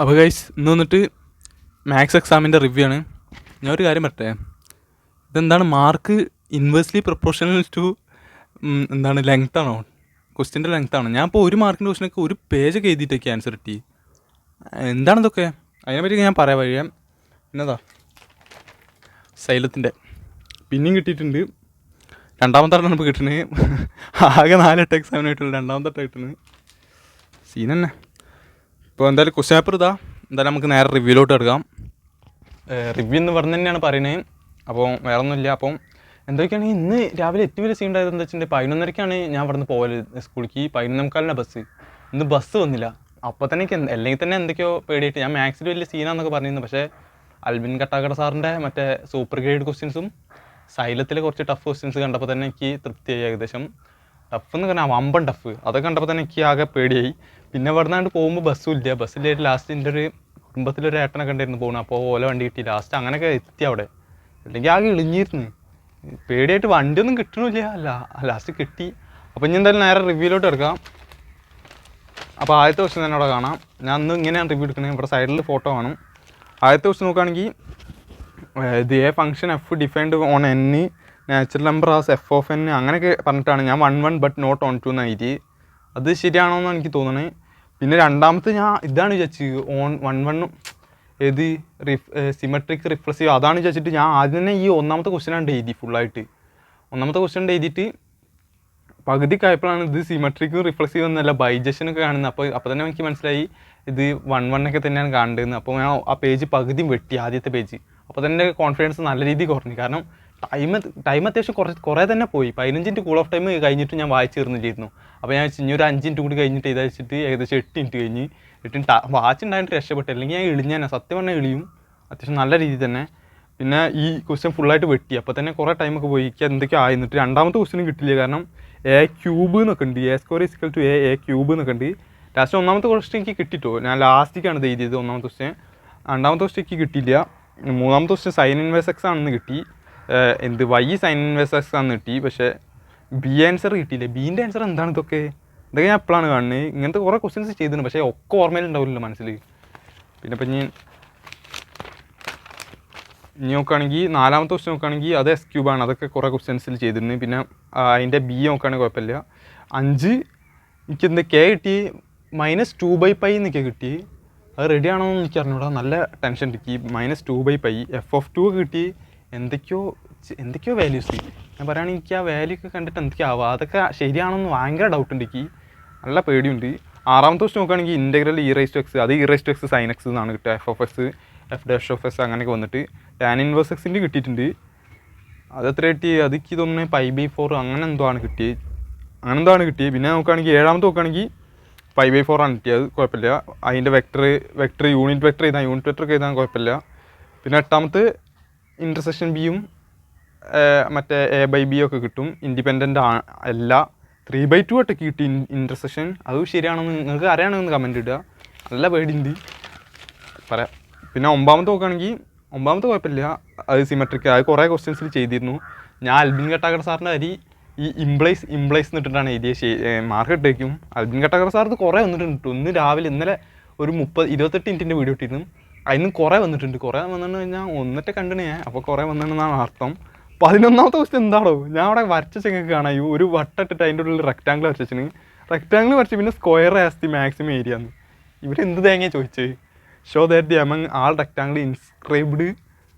അപ്പോൾ ഗൈസ് ഇന്ന് വന്നിട്ട് മാത്സ് എക്സാമിൻ്റെ റിവ്യൂ ആണ്. ഞാൻ ഒരു കാര്യം പറട്ടെ, ഇതെന്താണ് മാർക്ക് ഇൻവേഴ്സ്ലി പ്രൊപ്പോർഷണൽ ടു എന്താണ് ലെങ്ത് ആണോ, ക്വസ്റ്റ്യൻ്റെ ലെങ്ത് ആണോ? ഞാൻ ഇപ്പോൾ ഒരു മാർക്കിൻ്റെ ക്വസ്റ്റ്യനൊക്കെ ഒരു പേജൊക്കെ എഴുതിയിട്ടൊക്കെ ആൻസർ കിട്ടി. എന്താണിതൊക്കെ? അതിനെപ്പറ്റി ഞാൻ പറയാൻ വഴിയാം. പിന്നെതാ സൈലത്തിൻ്റെ പിന്നെയും കിട്ടിയിട്ടുണ്ട്. രണ്ടാമത്തെ ആയിട്ടാണ് ഇപ്പോൾ കിട്ടുന്നത്. ആകെ 4 എക്സാമിനായിട്ടുള്ള രണ്ടാമത്തെ കിട്ടുന്നത്. സീൻ തന്നെ. ഇപ്പോൾ എന്തായാലും ക്വസ്റ്റ്യൻ പേപ്പർ എന്തായാലും നമുക്ക് നേരെ റിവ്യൂലോട്ട് എടുക്കാം. റിവ്യൂ എന്ന് പറഞ്ഞ് തന്നെയാണ് പറയുന്നത്. അപ്പോൾ വേറെ ഒന്നുമില്ല. അപ്പം എന്തൊക്കെയാണെങ്കിൽ ഇന്ന് രാവിലെ ഏറ്റവും വലിയ സീൻ ഉണ്ടായത് എന്താ വെച്ചിട്ടുണ്ടെങ്കിൽ 11:30-ക്കാണ് ഞാൻ ഇവിടെ നിന്ന് പോകല് സ്കൂളിലേക്ക്. 11:45 ബസ്. ഇന്ന് ബസ് വന്നില്ല. അപ്പോൾ തന്നെ അല്ലെങ്കിൽ തന്നെ എന്തൊക്കെയോ പേടിയായിട്ട് ഞാൻ മാത്സിൽ വലിയ സീനാന്നൊക്കെ പറഞ്ഞിരുന്നു. പക്ഷേ അൽബിൻ കട്ടാക്കട സാറിൻ്റെ മറ്റേ സൂപ്പർ ഗ്രേഡ് ക്വസ്റ്റ്യൻസും സൈലത്തിലെ കുറച്ച് ടഫ് ക്വസ്റ്റ്യൻസ് കണ്ടപ്പോൾ തന്നെ എനിക്ക് തൃപ്തിയായി. ഏകദേശം ടഫ് എന്ന് പറഞ്ഞാൽ വമ്പൻ ടഫ് അതൊക്കെ കണ്ടപ്പോൾ തന്നെ എനിക്ക് ആകെ പേടിയായി. പിന്നെ ഇവിടെ നിന്നാണ്ട് പോകുമ്പോൾ ബസ്സില്ലായിട്ട് ലാസ്റ്റ് എൻ്റെ ഒരു കുടുംബത്തിലൊരു ഏട്ടനൊക്കെ ഉണ്ടായിരുന്നു പോകണം. അപ്പോൾ ഓല വണ്ടി കിട്ടി. ലാസ്റ്റ് അങ്ങനെയൊക്കെ എത്തി അവിടെ. അല്ലെങ്കിൽ ആകെ ഇളിഞ്ഞിരുന്നു. പേടിയായിട്ട് വണ്ടിയൊന്നും കിട്ടണില്ല. ലാസ്റ്റ് കിട്ടി. അപ്പോൾ ഇനി എന്തായാലും നേരെ റിവ്യൂലോട്ട് എടുക്കാം. അപ്പോൾ ആദ്യത്തെ ക്വസ്റ്റ്യൻ തന്നെ അവിടെ കാണാം. ഞാൻ അന്ന് ഇങ്ങനെയാണ് റിവ്യൂ എടുക്കുന്നത്. ഇവിടെ സൈഡിൽ ഫോട്ടോ കാണും. ആദ്യത്തെ ക്വസ്റ്റ്യൻ നോക്കുകയാണെങ്കിൽ the A function F defined on N natural number as F of N അങ്ങനെയൊക്കെ പറഞ്ഞിട്ടാണ് ഞാൻ 1 ബട്ട് നോട്ട് ഓൺ 2 എന്നായിട്ട്. അത് ശരിയാണോ എന്ന് എനിക്ക് തോന്നണേ. പിന്നെ രണ്ടാമത്തെ ഞാൻ ഇതാണ് വിചാരിച്ചത്, ഓൺ 1 ഏത് സിമെട്രിക് റിഫ്ലക്സീവ് അതാണ് വിചാരിച്ചിട്ട് ഞാൻ ആദ്യം തന്നെ ഈ ഒന്നാമത്തെ ക്വസ്റ്റ്യനാണ് എഴുതി ഫുള്ളായിട്ട്. ഒന്നാമത്തെ ക്വസ്റ്റ്യൻ എഴുതിയിട്ട് പകുതിക്കായപ്പോഴാണ് ഇത് സിമെട്രിക്കും റിഫ്ലക്സീവ് എന്നല്ല ബൈജക്ഷനൊക്കെ കാണുന്നത്. അപ്പോൾ തന്നെ എനിക്ക് മനസ്സിലായി ഇത് 1 തന്നെയാണ് കാണേണ്ടതെന്ന്. അപ്പോൾ ഞാൻ ആ പേജ് പകുതിയും വെട്ടി, ആദ്യത്തെ പേജ്. അപ്പോൾ തന്നെ കോൺഫിഡൻസ് നല്ല രീതിയിൽ കുറഞ്ഞു. കാരണം ടൈം അത്യാവശ്യം കുറേ തന്നെ പോയി. 15 മിനിറ്റ് കൂൾ ഓഫ് ടൈം കഴിഞ്ഞിട്ട് ഞാൻ വായിച്ച് തീർന്നില്ലായിരുന്നു. അപ്പോൾ ഞാൻ ഇനി ഒരു 5 മിനിറ്റ് കൂടി കഴിഞ്ഞിട്ട് ഇതാ വെച്ചിട്ട് ഏകദേശം 8 മിനിറ്റ് കഴിഞ്ഞ് 8 വാച്ച് ഉണ്ടായിട്ട് രക്ഷപ്പെട്ടു. അല്ലെങ്കിൽ ഞാൻ ഇളിഞ്ഞാൽ സത്യം പറഞ്ഞാൽ ഇളിയും അത്യാവശ്യം നല്ല രീതിയിൽ തന്നെ. പിന്നെ ഈ ക്വസ്റ്റ്യൻ ഫുള്ളായിട്ട് വെട്ടി. അപ്പോൾ തന്നെ കുറേ ടൈമൊക്കെ പോയി. എനിക്ക് എന്തൊക്കെയോ ആയിരുന്നിട്ട് രണ്ടാമത്തെ ക്വസ്റ്റ്യനും കിട്ടില്ല. കാരണം എ ക്യൂബ് എന്നൊക്കെ ഉണ്ട്. A square equal to A cube എന്നൊക്കെ ഉണ്ട്. ലാസ്റ്റ് ഒന്നാമത്തെ ക്വസ്റ്റ്യൻ എനിക്ക് കിട്ടിട്ടോ. ഞാൻ ലാസ്റ്റിക്കാണ് ഇത് എഴുതിയത് ഒന്നാമത്തെ ക്വസ്റ്റ്യൻ. രണ്ടാമത്തെ ക്വസ്റ്റ്യൻ എനിക്ക് കിട്ടിയില്ല. മൂന്നാമത്തെ ക്വസ്റ്റ്യൻ സൈൻ ഇൻവേഴ്സ് എക്സ് ആണെന്ന് കിട്ടി. വൈ സൈൻ ഇൻവേഴ്സ് എക്സ് ആണെന്ന് കിട്ടി. പക്ഷേ ബി ആൻസർ കിട്ടിയില്ല. ബീൻ്റെ ആൻസർ എന്താണ് ഇതൊക്കെ ഞാൻ എപ്പോഴാണ് കാണുന്നത്? ഇങ്ങനത്തെ കുറേ ക്വസ്റ്റ്യൻസ് ചെയ്തിട്ടുണ്ട്. പക്ഷേ ഒക്കെ ഓർമ്മയിലുണ്ടാവില്ലല്ലോ മനസ്സിൽ. പിന്നെ ഇപ്പം ഇനി നോക്കുകയാണെങ്കിൽ നാലാമത്തെ ക്വസ്റ്റ്യൻ നോക്കുകയാണെങ്കിൽ അത് എസ് ക്യൂബാണ്. അതൊക്കെ കുറേ ക്വസ്റ്റ്യൻസിൽ ചെയ്തിരുന്നു. പിന്നെ അതിൻ്റെ ബി നോക്കുകയാണെങ്കിൽ കുഴപ്പമില്ല. 5 എനിക്ക് കെ കിട്ടി -2/π എന്നൊക്കെ കിട്ടി. അത് റെഡി ആണോ എന്ന് എനിക്ക് അറിഞ്ഞൂടാ. നല്ല ടെൻഷൻ കിട്ടി. -2/π എഫ് ഓഫ് 2 ഒക്കെ കിട്ടി. എന്തൊക്കെയോ വാല്യൂസ് ഞാൻ പറയുകയാണെങ്കിൽ എനിക്ക് ആ വാല്യൂ ഒക്കെ കണ്ടിട്ട് എന്തൊക്കെയോ ആവുക. അതൊക്കെ ശരിയാണെന്ന് ഭയങ്കര ഡൗട്ട് ഉണ്ട് എനിക്ക്. നല്ല പേടിയുണ്ട്. ആറാമത്തെ ക്വസ്റ്റ്യൻ നോക്കുകയാണെങ്കിൽ ഇൻ്റഗ്രൽ e⁻x അത് e⁻x sin x എന്നാണ് കിട്ടുക. എഫ് ഓഫ് എക്സ് f'(x) അങ്ങനെയൊക്കെ വന്നിട്ട് ടാൻ ഇൻവേഴ്സ് എക്സിൻ്റെ കിട്ടിയിട്ടുണ്ട്. അത് എത്ര കിട്ടി? അതിക്ക് തോന്നുന്നത് π/4 അങ്ങനെ എന്തോ ആണ് കിട്ടിയത്. പിന്നെ നോക്കുകയാണെങ്കിൽ ഏഴാമത്തെ നോക്കുകയാണെങ്കിൽ π/4 ആണ് കിട്ടിയത്. കുഴപ്പമില്ല. അതിൻ്റെ വെക്ടർ യൂണിറ്റ് വെക്ടർ എഴുതാൻ കുഴപ്പമില്ല. പിന്നെ എട്ടാമത്തെ ഇൻ്റർസെക്ഷൻ ബിയും മറ്റേ a/b ഒക്കെ കിട്ടും. ഇൻഡിപെൻഡൻ്റ് അല്ല. 3/2 ഒട്ടൊക്കെ കിട്ടി ഇൻ്റർസെക്ഷൻ. അത് ശരിയാണെന്ന് നിങ്ങൾക്ക് അറിയണമെന്ന് കമൻറ്റ് ഇടുക. നല്ല പേടിയുണ്ട് പറയാം. പിന്നെ ഒമ്പതാമത്തെ നോക്കുകയാണെങ്കിൽ ഒമ്പതാമത്തെ കുഴപ്പമില്ല. അത് സിമെട്രിക്. അത് കുറേ ക്വസ്റ്റ്യൻസിൽ ചെയ്തിരുന്നു. ഞാൻ അൽബിൻ കട്ടാക്കട സാറിൻ്റെ അരി ഈ ഇംപ്ലൈസ് എന്നിട്ടിട്ടാണ് എഴുതിയ മാർക്ക് ഇട്ടേക്കും. അൽബിൻ കട്ടാക്കട സാർ ഇത് കുറേ വന്നിട്ടുണ്ട്. ഇന്ന് രാവിലെ ഇന്നലെ ഒരു 28 മിനിറ്റിൻ്റെ വീഡിയോ ഇട്ടിരുന്നു. അതിന് കുറേ വന്നിട്ടുണ്ട്. കുറേ വന്നിട്ട് കഴിഞ്ഞാൽ ഒന്നിട്ട് കണ്ടിന് ഞാൻ. അപ്പോൾ കുറേ വന്നിട്ടുണ്ടെന്നാണ് അർത്ഥം. 11ാമത്തെ ക്വസ്റ്റ്യൻ എന്താണോ? ഞാൻ അവിടെ വരച്ച ചെങ്ങൾക്ക് കാണാം. ഒരു വട്ടിട്ടിട്ട് അതിൻ്റെ ഉള്ളിൽ റെക്റ്റാങ്കിൾ വരച്ചിന്. റെക്റ്റാങ്കിൾ വരച്ച് പിന്നെ square as the maximum area എന്ന്. ഇവരെന്ത് തേങ്ങയാണ് ചോദിച്ചത്? Show that the among all rectangle inscribed.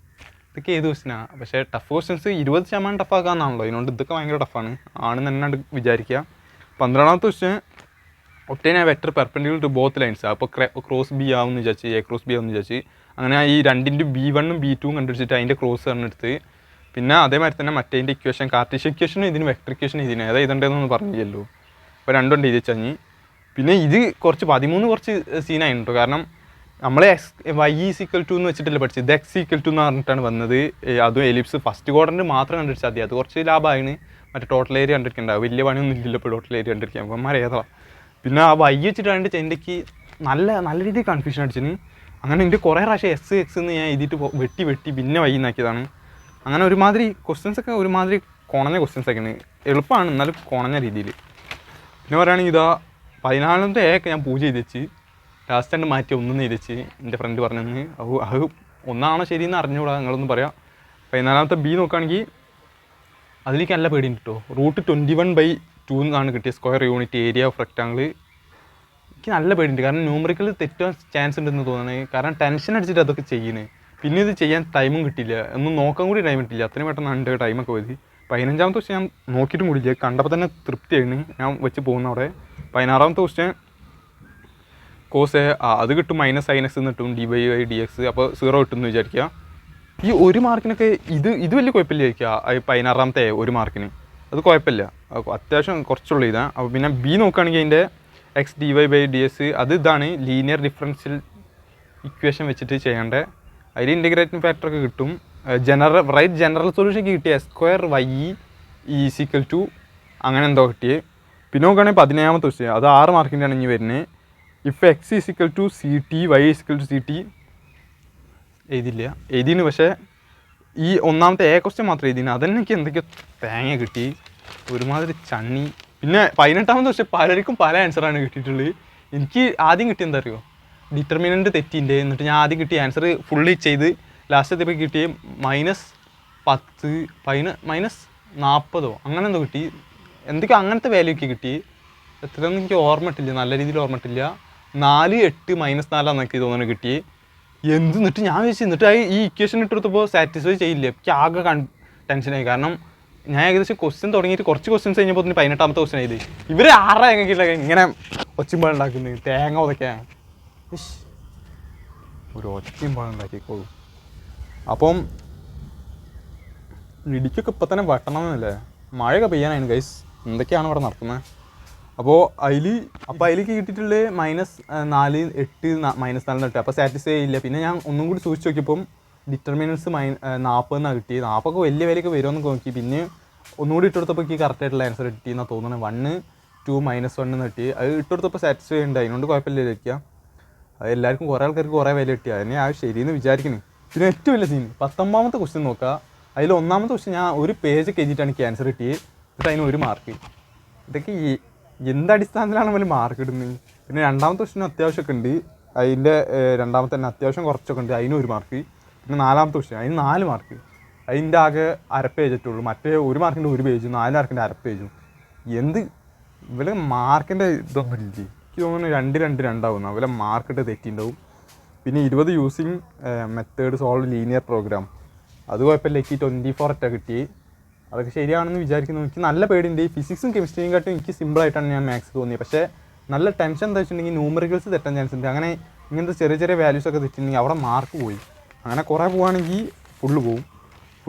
ഇതൊക്കെ ഏത് ക്വസ്റ്റ്യനാണ്? പക്ഷേ ടഫ് ക്വസ്റ്റ്യൻസ് 20% ടഫാക്കാന്നാണല്ലോ. ഇതിനോണ്ട് ഇതൊക്കെ ഭയങ്കര ടഫാണ് ആണെന്ന് തന്നെ വിചാരിക്കുക. 12ാമത്തെ ക്വസ്റ്റ്യൻ ഒറ്റ vector perpendicular to both lines. അപ്പോൾ ക്രോസ് ബി ആവുമെന്ന് വിചാരിച്ച് അങ്ങനെ ഈ രണ്ടിൻ്റെ B1 ഉം B2 കണ്ടുപിടിച്ചിട്ട് അതിൻ്റെ ക്രോസ് പറഞ്ഞെടുത്ത്. പിന്നെ അതേമാതിരി തന്നെ മറ്റേതിൻ്റെ ഇക്വേഷൻ കാർട്ടീഷ്യൻ ഇക്വേഷനും ഇതിന് വെക്ടർ ഇക്വേഷൻ ഇതിന് ഏതാ ഇതുണ്ടെന്നൊന്നും പറഞ്ഞില്ലല്ലോ. അപ്പോൾ രണ്ടുണ്ട് എഴുതി വെച്ചാൽ. പിന്നെ ഇത് കുറച്ച് 13 കുറച്ച് സീനായിട്ടോ. കാരണം നമ്മളെ y = 2 എന്ന് വെച്ചിട്ടല്ലേ പഠിച്ചത്. ഇത് x = 2 എന്ന് പറഞ്ഞിട്ടാണ് വന്നത്. അതും എലിപ്സ് ഫസ്റ്റ് ക്വാഡ്രൻറ്റ് മാത്രം കണ്ടുപിടിച്ചാൽ മതി. അത് കുറച്ച് ലാഭമാണ്. മറ്റേ ടോട്ടൽ ഏരിയ കണ്ടിരിക്കേണ്ട വലിയ പണിയൊന്നും ഇല്ലല്ലോ ഇപ്പോൾ ടോട്ടൽ ഏരിയ കണ്ടിരിക്കാൻ. അപ്പം ഏതാ. പിന്നെ ആ y വെച്ചിട്ടാണ്ട് എനിക്ക് നല്ല രീതിയിൽ കൺഫ്യൂഷൻ അടിച്ചിന്. അങ്ങനെ എൻ്റെ കുറേ പ്രാവശ്യം x എന്ന് ഞാൻ എഴുതിയിട്ട് വെട്ടി പിന്നെ y എന്നാക്കിയതാണ്. അങ്ങനെ ഒരുമാതിരി ക്വസ്റ്റ്യൻസൊക്കെ ഒരുമാതിരി കുണഞ്ഞ ക്വസ്റ്റ്യൻസൊക്കെയാണ്. എളുപ്പമാണ് എന്നാലും കുണഞ്ഞ രീതിയിൽ. പിന്നെ പറയുകയാണെങ്കിൽ ഇതാ 14ാമത്തെ ഒക്കെ ഞാൻ പൂജ ചെയ്ത് വെച്ച്. ലാസ്റ്റ് രണ്ട് മാറ്റി ഒന്നെന്ന് എഴുതിച്ച് എൻ്റെ ഫ്രണ്ട് പറഞ്ഞെന്ന് അത് ഒന്നാണോ ശരിയെന്ന് അറിഞ്ഞുകൂടാ, നിങ്ങളൊന്നും പറയാം. 14ാമത്തെ ബി നോക്കുകയാണെങ്കിൽ അതിലേക്ക് നല്ല പേടിയുണ്ട് കേട്ടോ. റൂട്ട് 21/2 എന്നാണ് കിട്ടിയ square unit area of rectangle. എനിക്ക് നല്ല പേടിയുണ്ട്, കാരണം ന്യൂമറിക്കൽ തെറ്റാൻ ചാൻസ് ഉണ്ടെന്ന് തോന്നുന്നത്. കാരണം ടെൻഷൻ അടിച്ചിട്ട് അതൊക്കെ ചെയ്യുന്നത്. പിന്നെ ഇത് ചെയ്യാൻ ടൈമും കിട്ടില്ല, ഒന്നും നോക്കാൻ കൂടി ടൈം കിട്ടില്ല. അത്രയും പെട്ടെന്ന് എൻ്റെ ടൈമൊക്കെ പോയി. 15ാമത്തെ ക്വസ്റ്റ്യൻ ഞാൻ നോക്കിയിട്ടും കൂടിയില്ല, കണ്ടപ്പോൾ തന്നെ തൃപ്തിയായിരുന്നു, ഞാൻ വെച്ച് പോകുന്ന അവിടെ. 16ാമത്തെ ക്വസ്റ്റ്യൻ കോസ് അത് കിട്ടും -sin x എന്ന് കിട്ടും dy/dx. അപ്പോൾ 0 കിട്ടുമെന്ന് വിചാരിക്കുക. ഈ ഒരു മാർക്കിനൊക്കെ ഇത് വലിയ കുഴപ്പമില്ല ചോദിക്കുക. 16ാമത്തെ ഒരു മാർക്കിന് അത് കുഴപ്പമില്ല, അത്യാവശ്യം കുറച്ചുള്ള ഇതാണ്. അപ്പോൾ പിന്നെ ബി നോക്കുകയാണെങ്കിൽ അതിൻ്റെ x dy/dx ഇതാണ് ലീനിയർ ഡിഫറൻഷ്യൽ ഇക്വേഷൻ വെച്ചിട്ട് ചെയ്യേണ്ടത്. അതിൽ ഇൻറ്റഗ്രേറ്റിംഗ് ഫാക്ടറൊക്കെ കിട്ടും. ജനറൽ സൊല്യൂഷൻ കിട്ടിയ x² y = അങ്ങനെ എന്തോ കിട്ടിയേ. പിന്നെ നോക്കുകയാണെങ്കിൽ 17ാമത്തെ ക്വസ്റ്റ്യൻ അത് 6 മാർക്കിൻ്റെയാണ് ഇനി വരുന്നത്. If x = ct y = ct എഴുതിന്. പക്ഷേ ഈ ഒന്നാമത്തെ ക്വസ്റ്റ്യൻ മാത്രം എഴുതിന്, അതന്നെ എനിക്ക് എന്തൊക്കെയോ തേങ്ങ കിട്ടി, ഒരുമാതിരി ചണ്ണി. പിന്നെ 18ാമത്തെ ക്വസ്റ്റ്യൻ പലർക്കും പല ആൻസറാണ് കിട്ടിയിട്ടുള്ളത്. എനിക്ക് ആദ്യം കിട്ടിയ എന്താ അറിയോ, ഡിറ്റർമിനൻ്റ് തെറ്റിൻ്റെ. എന്നിട്ട് ഞാൻ ആദ്യം കിട്ടിയ ആൻസർ ഫുള്ളി ചെയ്ത് ലാസ്റ്റ് എത്തിയപ്പോൾ കിട്ടിയ -10 -40 അങ്ങനെ എന്തോ കിട്ടി. എന്തൊക്കെയോ അങ്ങനത്തെ വാല്യൂ ഒക്കെ കിട്ടി. എത്രയൊന്നും എനിക്ക് ഓർമ്മയിട്ടില്ല, നല്ല രീതിയിൽ ഓർമ്മയിട്ടില്ല. 4 8 -4 എന്നൊക്കെ തോന്നുന്നു കിട്ടി. എന്നിട്ട് ഞാൻ വിചാരിച്ചു, എന്നിട്ട് ഈ ഇക്വേഷൻ ഇട്ടെടുത്തപ്പോൾ സാറ്റിസ്ഫൈ ചെയ്യില്ല. എനിക്ക് ആകെ ടെൻഷനായി. കാരണം ഞാൻ ഏകദേശം ക്വസ്റ്റ്യൻ തുടങ്ങിയിട്ട് കുറച്ച് ക്വസ്റ്റ്യൻസ് കഴിഞ്ഞപ്പോൾ 18ാമത്തെ ക്വസ്റ്റ്യൻ ആയത്. ഇവർ 6 ഇങ്ങനെ ഒച്ചമ്പാട് ഉണ്ടാക്കുന്നത്, തേങ്ങ ഉതയ്ക്കാൻ ഒരു ഒച്ചമ്പാട് ഉണ്ടാക്കിക്കോളൂ. അപ്പം ഇടിക്കൊക്കെ ഇപ്പം തന്നെ വെട്ടണമെന്നല്ലേ, മഴയൊക്കെ പെയ്യാനായിരുന്നു ഗൈസ്. എന്തൊക്കെയാണ് ഇവിടെ നടക്കുന്നത്. അപ്പോൾ അതിലേക്ക് കിട്ടിയിട്ടുള്ളത് -4 8 -4 കിട്ടുക. അപ്പോൾ സാറ്റിസ്ഫൈ ചെയ്യില്ല. പിന്നെ ഞാൻ ഒന്നും കൂടി സൂക്ഷിച്ച് നോക്കിയപ്പം ഡിറ്റർമിനൻസ് 40 എന്നാണ് കിട്ടിയത്. 40 വലിയ വിലയൊക്കെ വരുമെന്ന് നോക്കി. പിന്നെ ഒന്നുകൂടി ഇട്ടെടുത്തപ്പോൾ എനിക്ക് കറക്റ്റായിട്ടുള്ള ആൻസർ കിട്ടിയെന്നാണ് തോന്നുന്നത്. 1 2 -1 എന്ന് കിട്ടി. അത് ഇട്ടെടുത്തപ്പോൾ സാറ്റിസ്ഫൈ ഉണ്ട്, അതിനോട് കുഴപ്പമില്ല ഇരിക്കുക. അത് എല്ലാവർക്കും കുറേ ആൾക്കാർക്ക് കുറേ വില കിട്ടി, അതിനെ ആ ശരിയെന്ന് വിചാരിക്കുന്നത്. പിന്നെ ഏറ്റവും വലിയ സീൻ 19ാമത്തെ ക്വസ്റ്റ്യൻ നോക്കുക. അതിൽ 1ാമത്തെ ക്വസ്റ്റ്യൻ ഞാൻ ഒരു പേജൊക്കെ എഴുതിയിട്ടാണ് എനിക്ക് ആൻസർ കിട്ടിയത്. എന്നിട്ട് അതിന് 1 മാർക്ക്. ഇതൊക്കെ എന്തടിസ്ഥാനത്തിലാണ് നമ്മൾ മാർക്ക് ഇടുന്നത്. പിന്നെ 2ാമത്തെ ക്വസ്റ്റ്യൻ അത്യാവശ്യമൊക്കെ ഉണ്ട്, അതിൻ്റെ 2ാമത്തെ തന്നെ അത്യാവശ്യം കുറച്ചൊക്കെ ഉണ്ട്, അതിന് 1 മാർക്ക്. പിന്നെ 4ാമത്തെ ക്വസ്റ്റ്യൻ അതിന് 4 മാർക്ക്. അതിൻ്റെ ആകെ അര പേജറ്റുള്ളൂ. മറ്റേ 1 മാർക്കിൻ്റെ 1 പേജും 4 മാർക്കിൻ്റെ അര പേജും. ഇവരെ മാർക്കിൻ്റെ ഇതൊന്നും ഇല്ല. എനിക്ക് തോന്നുന്നു 2 ആവുന്നു. അവരെ മാർക്കിട്ട് തെറ്റിയിട്ടുണ്ടാവും. പിന്നെ 20 using method solve linear program, അത് കുഴപ്പമില്ല. എനിക്ക് 24 കിട്ടി. അതൊക്കെ ശരിയാണെന്ന് വിചാരിക്കുന്നു. എനിക്ക് നല്ല പേടിയുണ്ട്. ഫിസിക്സും കെമിസ്ട്രിയും കാട്ടും എനിക്ക് സിമ്പിളായിട്ടാണ് ഞാൻ മാത്സ് തോന്നിയത്. പക്ഷേ നല്ല ടെൻഷൻ എന്താ വെച്ചിട്ടുണ്ടെങ്കിൽ ന്യൂമറിക്കൽസ് തെറ്റാൻ ചാൻസ് ഉണ്ട്. അങ്ങനെ ഇങ്ങനത്തെ ചെറിയ ചെറിയ വാല്യൂസൊക്കെ തെറ്റിട്ടുണ്ടെങ്കിൽ അവിടെ മാർക്ക് പോയി. അങ്ങനെ കുറേ പോവുകയാണെങ്കിൽ ഫുള്ള്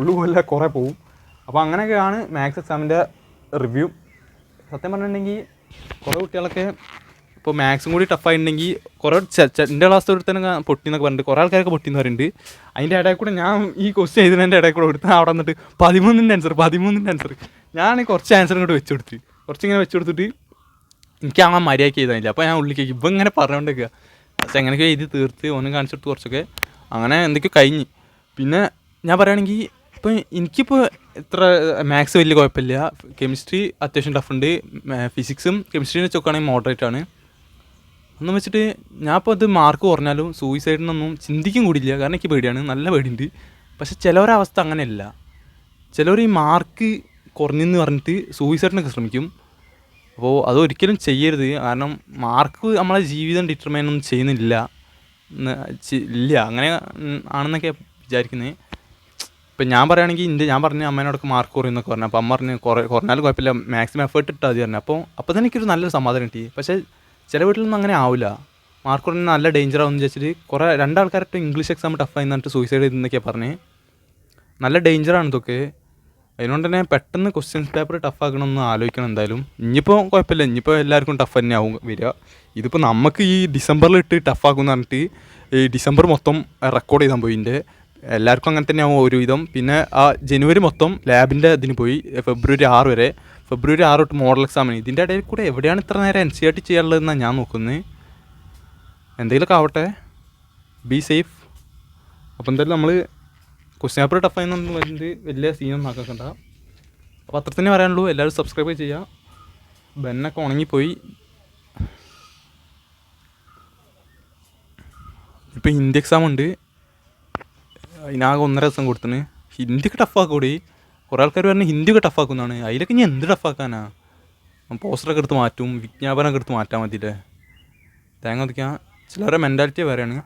പോകില്ല, കുറേ പോവും. അപ്പോൾ അങ്ങനെയൊക്കെയാണ് മാത്സ് എക്സാമിൻ്റെ റിവ്യൂ. സത്യം പറഞ്ഞിട്ടുണ്ടെങ്കിൽ കുറേ കുട്ടികളൊക്കെ ഇപ്പോൾ മാത്സും കൂടി ടഫായിട്ടുണ്ടെങ്കിൽ കുറേ എൻ്റെ ക്ലാസ് തൊട്ട് തന്നെ പൊട്ടി എന്നൊക്കെ പറഞ്ഞിട്ട് കുറേ ആൾക്കാരൊക്കെ പൊട്ടിയെന്ന് പറയുന്നുണ്ട്. അതിൻ്റെ ഇടയിൽ കൂടെ ഞാൻ ഈ ക്വസ്റ്റ്യൻ എഴുതുന്നതിൻ്റെ ഇടയിൽ കൂടെ കൊടുത്താൽ അവിടെ വന്നിട്ട് 13ൻ്റെ ആൻസർ ഞാൻ കുറച്ച് ആൻസർ ഇങ്ങോട്ട് കുറച്ചിങ്ങനെ വെച്ച് കൊടുത്തിട്ട് എനിക്ക് ആ മര്യാദയ്ക്ക് എഴുതാനില്ല. അപ്പോൾ ഞാൻ ഉള്ളിലേക്ക് ഇപ്പം ഇങ്ങനെ പറഞ്ഞുകൊണ്ടിരിക്കുക. പക്ഷേ എങ്ങനെയൊക്കെ എഴുതി തീർത്ത് ഒന്നും കാണിച്ചെടുത്ത് കുറച്ചൊക്കെ അങ്ങനെ എന്തൊക്കെയോ കഴിഞ്ഞ്. പിന്നെ ഞാൻ പറയുകയാണെങ്കിൽ ഇപ്പം എനിക്കിപ്പോൾ ഇത്ര മാത്സ് വലിയ കുഴപ്പമില്ല, കെമിസ്ട്രി അത്യാവശ്യം ടഫുണ്ട്, ഫിസിക്സും കെമിസ്ട്രീനെ വെച്ചൊക്കെയാണെങ്കിൽ മോഡറേറ്റ് ആണ്. ഒന്നും വെച്ചിട്ട് ഞാൻ ഇപ്പോൾ അത് മാർക്ക് കുറഞ്ഞാലും സൂയിസൈഡിനൊന്നും ചിന്തിക്കും കൂടിയില്ല, കാരണം എനിക്ക് പേടിയാണ്, നല്ല പേടിയുണ്ട്. പക്ഷെ ചിലവരവസ്ഥ അങ്ങനെയല്ല. ചിലവർ ഈ മാർക്ക് കുറഞ്ഞെന്ന് പറഞ്ഞിട്ട് സൂയിസൈഡിനൊക്കെ ശ്രമിക്കും. അപ്പോൾ അതൊരിക്കലും ചെയ്യരുത്, കാരണം മാർക്ക് നമ്മളെ ജീവിതം ഡിറ്റർമൈൻ ഒന്നും ചെയ്യുന്നില്ല അങ്ങനെ ആണെന്നൊക്കെ വിചാരിക്കുന്നത്. ഇപ്പം ഞാൻ പറയുകയാണെങ്കിൽ ഞാൻ പറഞ്ഞ അമ്മേനോടൊക്കെ മാർക്ക് കുറയുന്നൊക്കെ പറഞ്ഞു. അപ്പോൾ അമ്മ പറഞ്ഞ് കുറഞ്ഞാലും കുഴപ്പമില്ല, മാക്സിമം എഫേർട്ട് ഇട്ടാൽ മതി പറഞ്ഞു. അപ്പോൾ തന്നെ എനിക്കൊരു നല്ലൊരു സമാധാനം കിട്ടി. പക്ഷേ ചില വീട്ടിലൊന്നും അങ്ങനെ ആവില്ല, മാർക്ക് കുറഞ്ഞാൽ നല്ല ഡേഞ്ചർ ആവുമെന്ന് വിചാരിച്ചിട്ട് കുറേ 2 ആൾക്കാരുടെ ഇംഗ്ലീഷ് എക്സാം ടഫായി എന്നിട്ട് സൂയിസൈഡ് ചെയ്തെന്നൊക്കെയാണ് പറഞ്ഞ്. നല്ല ഡേഞ്ചറാണ് ഇതൊക്കെ. അതുകൊണ്ട് തന്നെ പെട്ടെന്ന് ക്വസ്റ്റ്യൻസ് പേപ്പർ ടഫാക്കണമെന്ന് ആലോചിക്കണം എന്തായാലും. ഇനിയിപ്പോൾ കുഴപ്പമില്ല, ഇനിയിപ്പോൾ എല്ലാവർക്കും ടഫ് തന്നെ ആവും വരിക. ഇതിപ്പോൾ നമുക്ക് ഈ ഡിസംബറിലിട്ട് ടഫാക്കുമെന്ന് പറഞ്ഞിട്ട് ഈ ഡിസംബർ മൊത്തം റെക്കോർഡ് ചെയ്താൽ പോയി. എല്ലാവർക്കും അങ്ങനെ തന്നെ ആവും ഒരുവിധം. പിന്നെ ആ ജനുവരി മൊത്തം ലാബിൻ്റെ ഇതിന് പോയി, ഫെബ്രുവരി 6 വരെ. ഫെബ്രുവരി 6 തൊട്ട് മോഡൽ എക്സാമിന്. ഇതിൻ്റെ ഇടയിൽ കൂടെ എവിടെയാണ് ഇത്ര നേരം NCERT ചെയ്യാനുള്ളതെന്നാണ് ഞാൻ നോക്കുന്നത്. എന്തെങ്കിലുമൊക്കെ ആവട്ടെ, ബി സേഫ്. അപ്പോൾ എന്തായാലും നമ്മൾ ക്വസ്റ്റ്യൻ പേപ്പർ ടഫായെന്നൊന്നും വലിയ സീനൊന്നും ആക്കണ്ട. അപ്പോൾ അത്ര തന്നെ പറയാനുള്ളൂ. എല്ലാവരും സബ്സ്ക്രൈബ് ചെയ്യുക. ബെന്നൊക്കെ ഉണങ്ങിപ്പോയി. ഇപ്പോൾ ഹിന്ദി എക്സാം ഉണ്ട്, അതിനാകെ 1.5 ദിവസം കൊടുത്തിന്. ഹിന്ദിക്ക് ടഫാക്കൂടി. കുറേ ആൾക്കാർ പറഞ്ഞ് ഹിന്ദിയൊക്കെ ടഫാക്കുന്നതാണ്. അതിലൊക്കെ ഇനി എന്ത് ടഫാക്കാനാ? പോസ്റ്ററൊക്കെ എടുത്ത് മാറ്റും, വിജ്ഞാപനമൊക്കെ എടുത്ത് മാറ്റാൻ മതിയില്ലേ. തേങ്ങ ഒതുക്കാൻ ചിലവരുടെ മെൻറ്റാലിറ്റി വേറെയാണ്.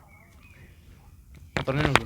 പറഞ്ഞേ ഉള്ളൂ.